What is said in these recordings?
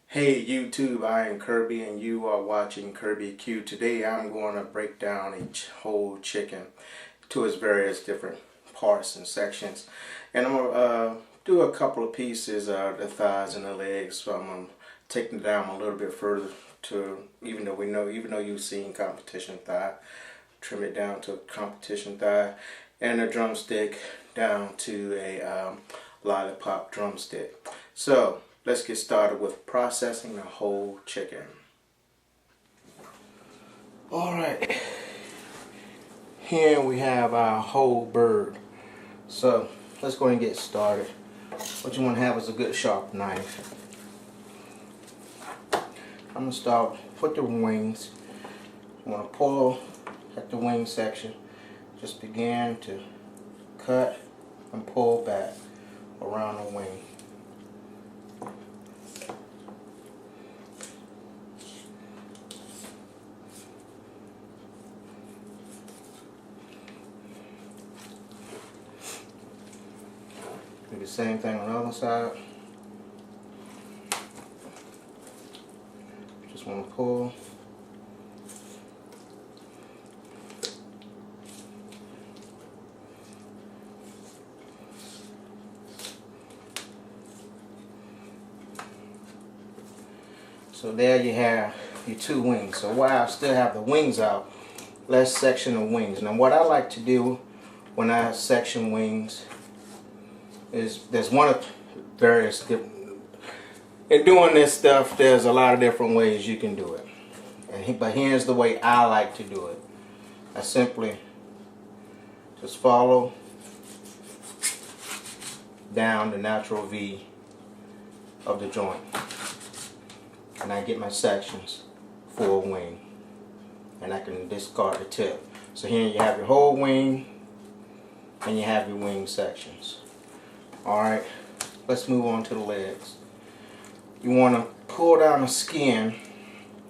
Hey YouTube, I am Kirby and you are watching KIRBBQ. Today I'm going to break down a whole chicken to its various different parts and sections. And I'm going to do a couple of pieces, the thighs and the legs. So I'm going to take them down a little bit further to, even though you've seen competition thigh, trim it down to competition thigh, and a drumstick down to a lollipop drumstick. So let's get started with processing the whole chicken. Alright, here we have our whole bird. So let's go ahead and get started. What you want to have is a good sharp knife. I'm going to start with the wings. You want to pull at the wing section. Just begin to cut and pull back around the wing. Do the same thing on the other side. Just want to pull. So there you have your two wings. So while I still have the wings out, let's section the wings. Now what I like to do when I section wings is there's one of various different, in doing this stuff there's a lot of different ways you can do it, but here's the way I like to do it. I simply just follow down the natural V of the joint and I get my sections for a wing, and I can discard the tip. So here you have your whole wing and you have your wing sections. Alright, let's move on to the legs. You want to pull down the skin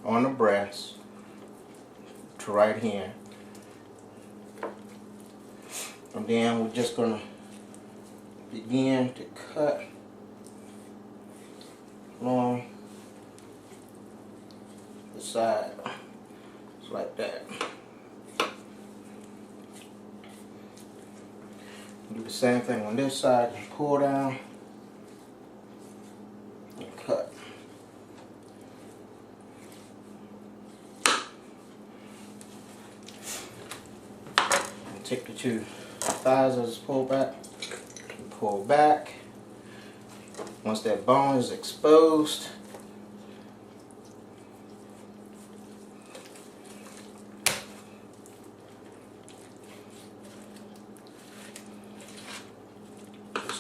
on the breast to right here. And then we're just going to begin to cut along the side, just like that. Do the same thing on this side. Just pull down and cut. And take the two thighs, just pull back and pull back. Once that bone is exposed,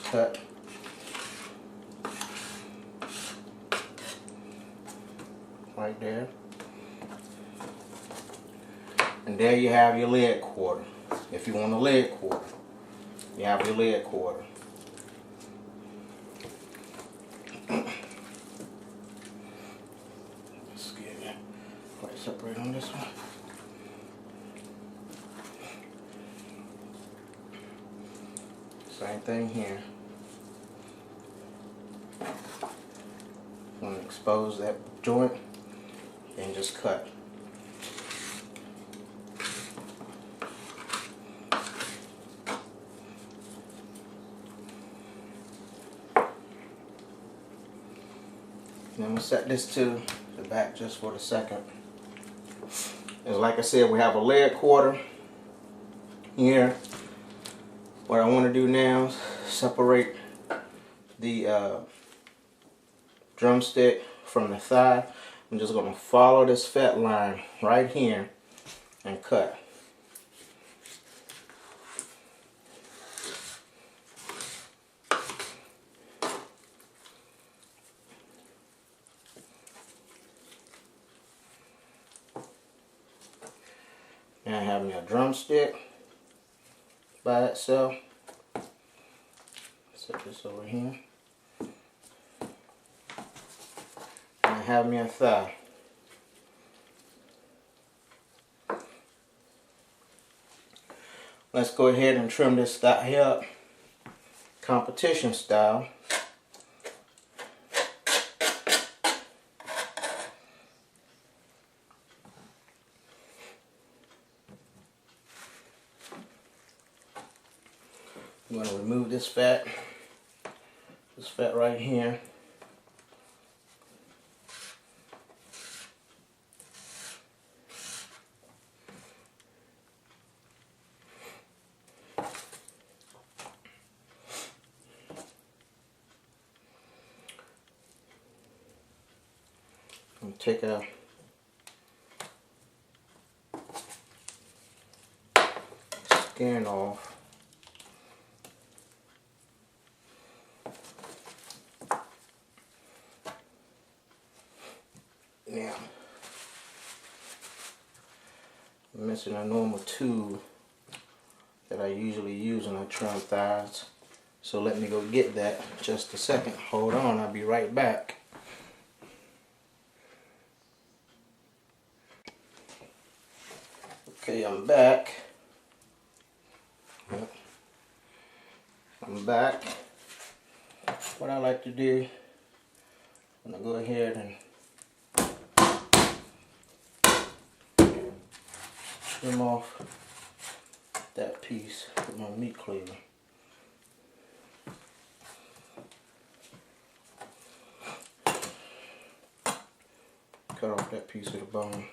cut. Right there. And there you have your leg quarter. If you want a leg quarter, you have your leg quarter. Let's get it quite separate on this one. Same thing here. Want to expose that joint and just cut. And I'm going to set this to the back just for a second. As like I said, we have a leg quarter here. What I want to do now is separate the drumstick from the thigh. I'm just going to follow this fat line right here and cut. Now I have my drumstick by itself. Set this over here. And I have me a thigh. Let's go ahead and trim this thigh up competition style. I'm going to remove this fat right here. And take a skin off. Now, I'm missing a normal tool that I usually use when I trim thighs. So let me go get that just a second. Hold on, I'll be right back. Okay, I'm back. Yep. I'm back. What I like to do, I'm going to go ahead and trim off that piece with my meat cleaver. Cut off that piece of the bone.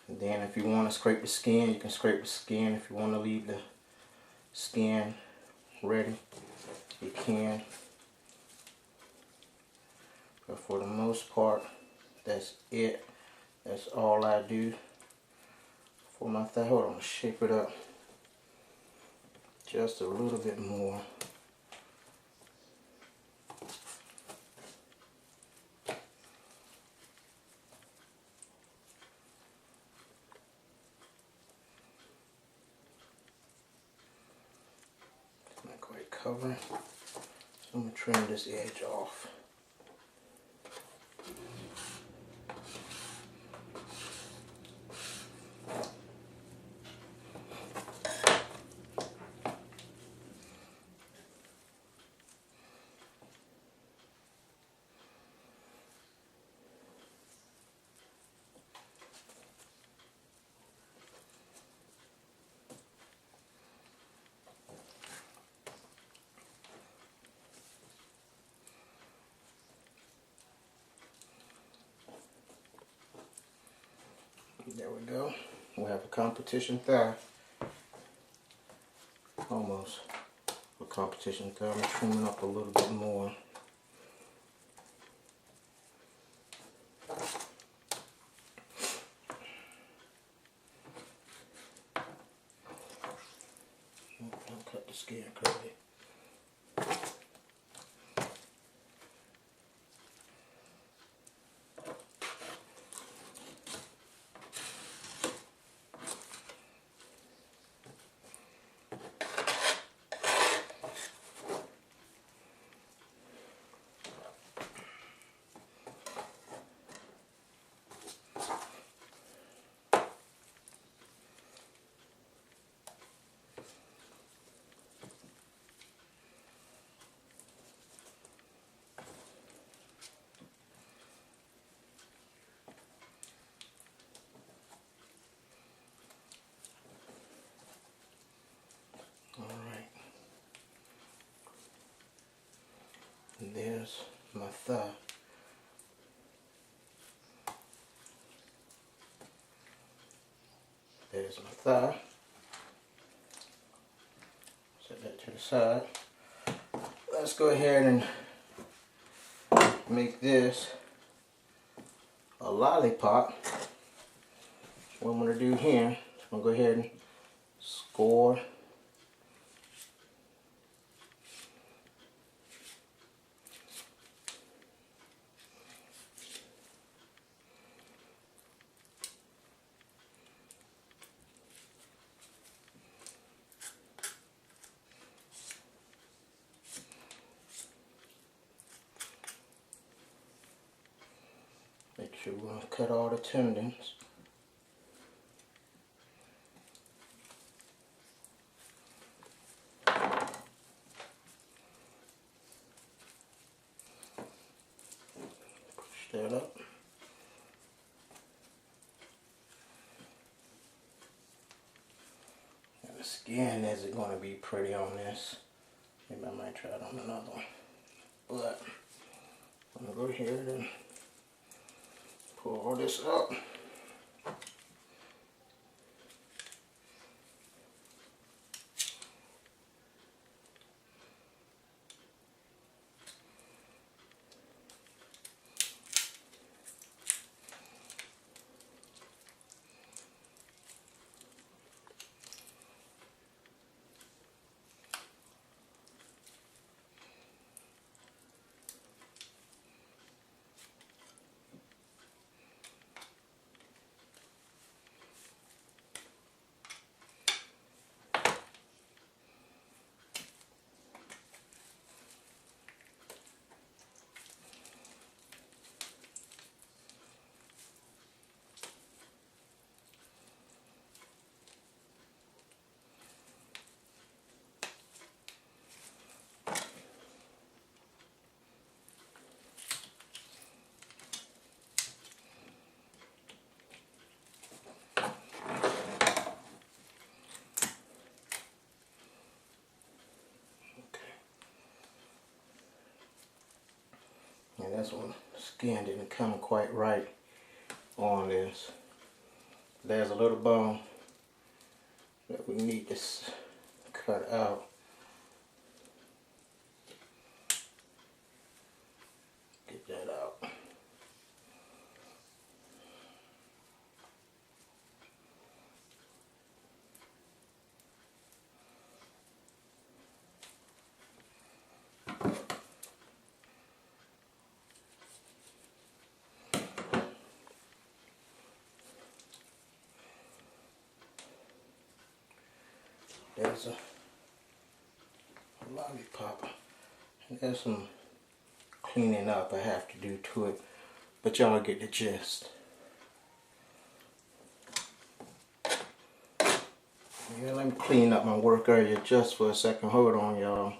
And then if you want to scrape the skin, you can scrape the skin. If you want to leave the skin ready, you can. But for the most part, that's it. That's all I do for my thigh. Hold on, shape it up just a little bit more. Not quite covering. So I'm going to trim this edge off. There we go. We have a competition thigh. Almost a competition thigh. I'm trimming up a little bit more. Don't cut the skin curly. Alright. And there's my thigh. There's my thigh. Set that to the side. Let's go ahead and make this a lollipop. What I'm going to do here, I'm going to go ahead and score make sure we're going to cut all the tendons. that up. And the skin isn't going to be pretty on this. Maybe I might try it on another one. But I'm going to go ahead and pull all this up. And this one, skin didn't come quite right on this. There's a little bone that we need to cut out. Get that out. There's a lollipop. And there's some cleaning up I have to do to it, but y'all get the gist. Yeah, let me clean up my work area just for a second. Hold on, y'all.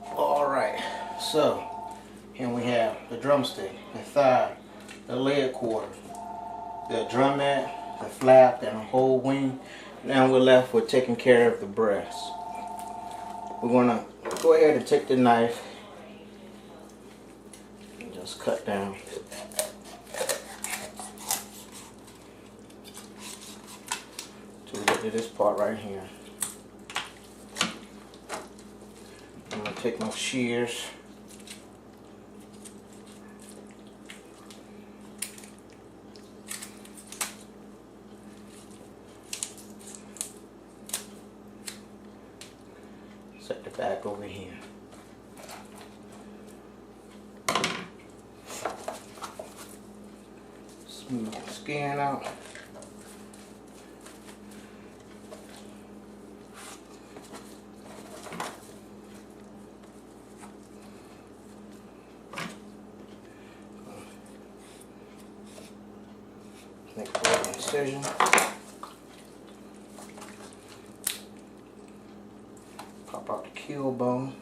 Alright, so here we have the drumstick, the thigh, the leg quarter, the drum mat, the flap, and the whole wing. Now we're left with taking care of the breast. We're going to go ahead and take the knife and just cut down. Till we get to this part right here. I'm going to take my shears. Set the back over here. Smooth the skin out. Make an incision. Pop out the keel bone.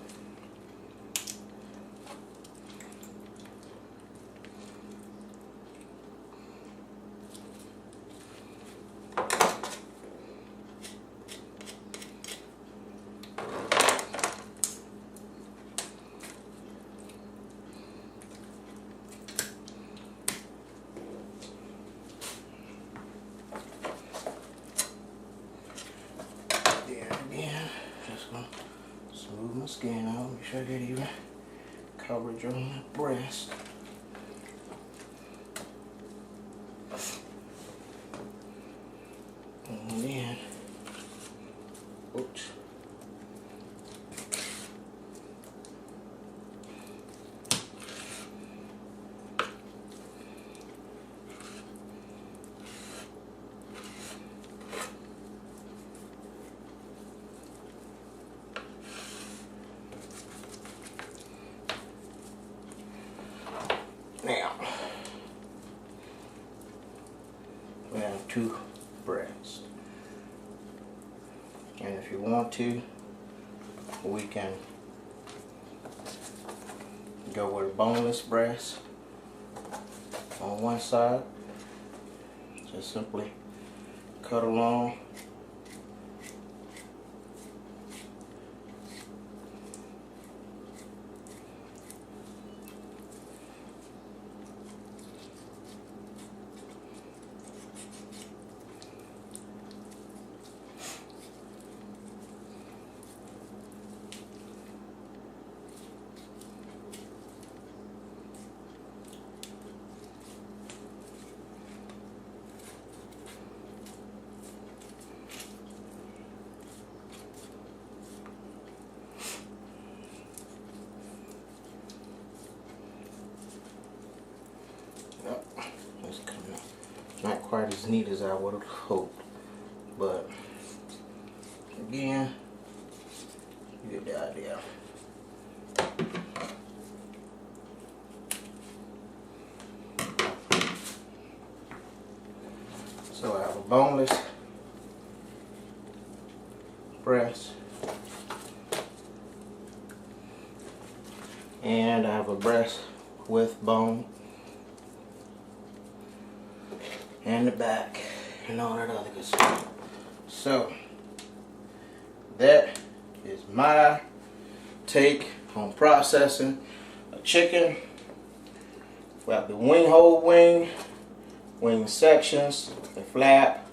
Smooth my skin out, make sure I get even coverage on my breast. And then, oops. Now, we have two breasts, and if you want to, we can Go with a boneless breast on one side. Just simply cut along. Not quite as neat as I would have hoped, but again, you get the idea. So I have a boneless breast, and I have a breast with bone, and the back, and all that other good stuff. So that is my take on processing a chicken. We have the whole wing sections, the flap,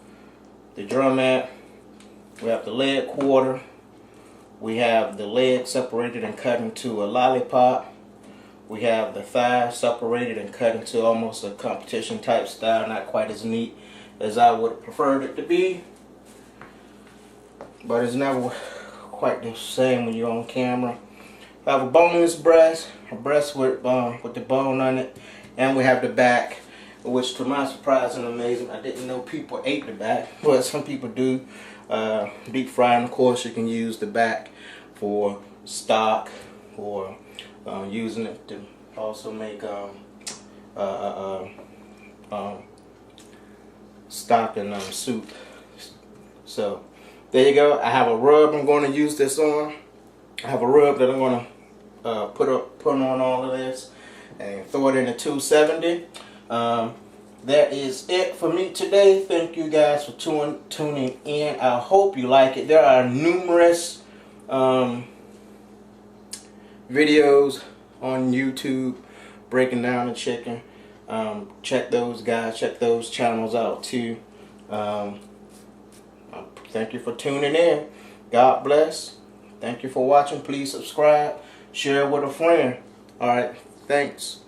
the drumette. We have the leg quarter. We have the leg separated and cut into a lollipop. We have the thigh separated and cut into almost a competition type style, not quite as neat as I would have preferred it to be. But it's never quite the same when you're on camera. We have a boneless breast, a breast with the bone on it, and we have the back, which to my surprise and amazement, I didn't know people ate the back, but some people do. Deep frying, of course, you can use the back for stock, or using it to also make stock and soup. So there you go. I have a rub I'm going to use this on. I have a rub that I'm going to put on all of this and throw it in a 270. That is it for me today. Thank you guys for tuning in. I hope you like it. There are numerous videos on YouTube breaking down the chicken. Check those channels out too. Thank you for tuning in. God bless. Thank you for watching. Please subscribe, share with a friend. Alright, thanks.